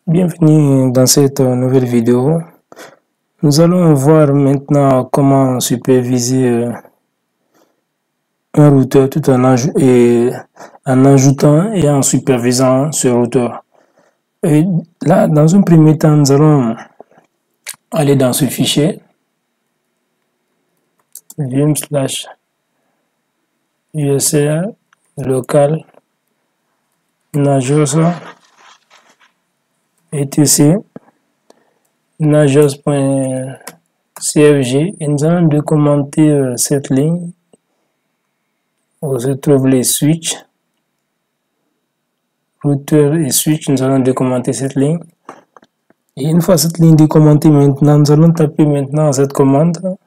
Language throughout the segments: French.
Bienvenue dans cette nouvelle vidéo. Nous allons voir maintenant comment superviser un routeur tout en ajoutant et en supervisant ce routeur. Et là, dans un premier temps, nous allons aller dans ce fichier vim/usr local najos etc najos.cfg et nous allons documenter cette ligne où se trouvent les switches, routeur et switch. Nous allons documenter cette ligne. Et une fois cette ligne documentée, maintenant, nous allons taper maintenant cette commande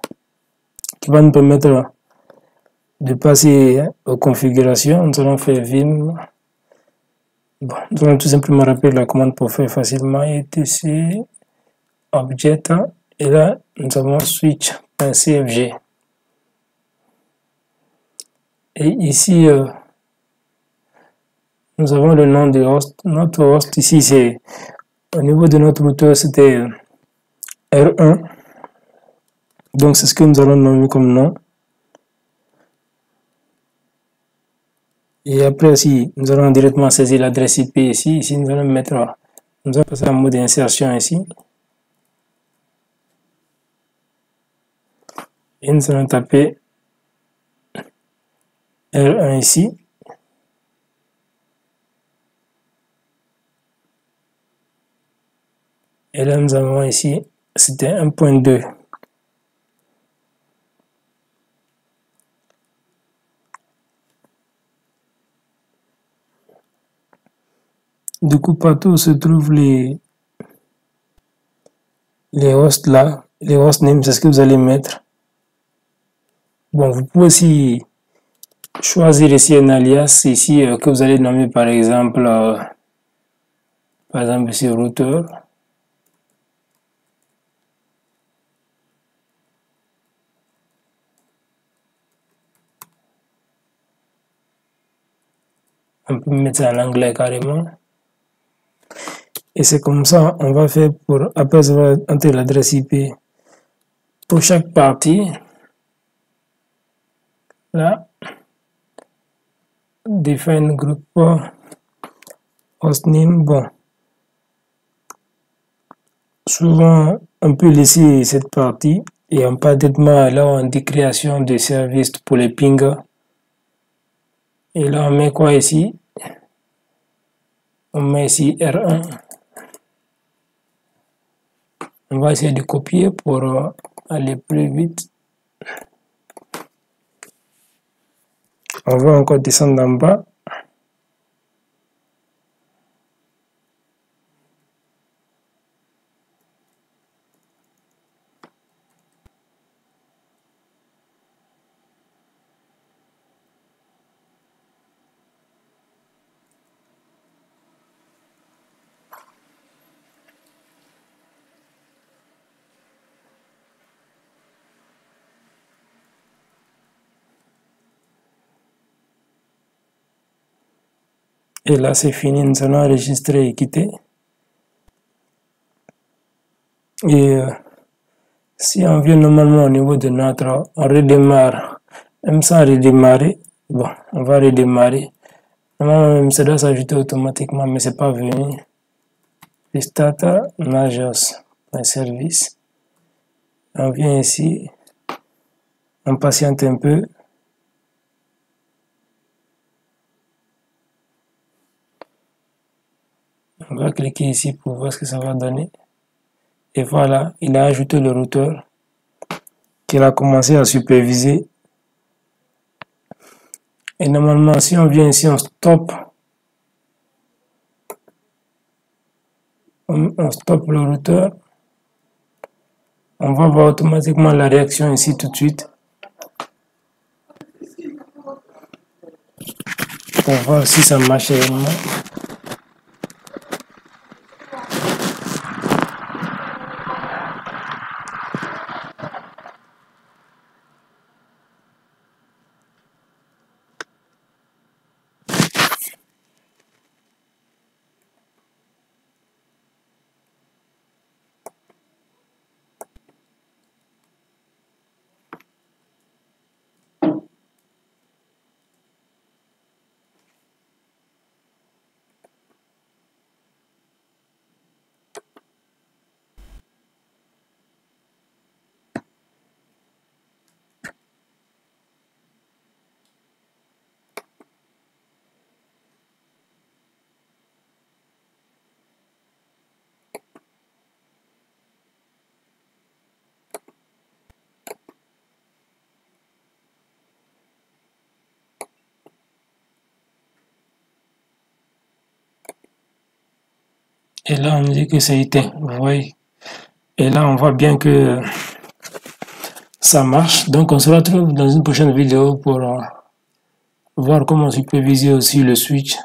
qui va nous permettre de passer aux configurations. Nous allons faire vim. Bon, nous allons tout simplement rappeler la commande pour faire facilement etc object et là nous avons switch.cfg et ici nous avons le nom de host. Notre host ici, c'est au niveau de notre routeur, c'était R1, donc c'est ce que nous allons nommer comme nom. Et après aussi, nous allons directement saisir l'adresse IP ici. Ici, nous allons passer en mode insertion ici. Et nous allons taper R1 ici. Et là, nous avons ici, c'était 1.2. Du coup, partout où se trouvent les hosts là, les host names, c'est ce que vous allez mettre. Bon, vous pouvez aussi choisir ici un alias ici que vous allez nommer par exemple ici routeur. On peut mettre ça en anglais carrément. Et c'est comme ça, on va faire pour, après avoir entré l'adresse IP pour chaque partie. Là, define group hostname. Bon, souvent on peut laisser cette partie et en parallèlement là on dit création de services pour les pingers. Et là on met quoi ici? On met ici R1. On va essayer de copier pour aller plus vite. On va encore descendre en bas. Et là c'est fini, nous allons enregistrer et quitter. Et si on vient normalement au niveau de notre, on redémarre, même sans redémarrer, bon, on va redémarrer. Normalement, ça doit s'ajouter automatiquement, mais c'est pas venu. Restart najos.service. On vient ici, on patiente un peu. On va cliquer ici pour voir ce que ça va donner. Et voilà, il a ajouté le routeur qu'il a commencé à superviser. Et normalement, si on vient ici, on stoppe le routeur. On va voir automatiquement la réaction ici tout de suite. Pour voir si ça marche réellement. Et là, on nous dit que c'est éteint. Vous voyez. Et là, on voit bien que ça marche. Donc, on se retrouve dans une prochaine vidéo pour voir comment superviser aussi le switch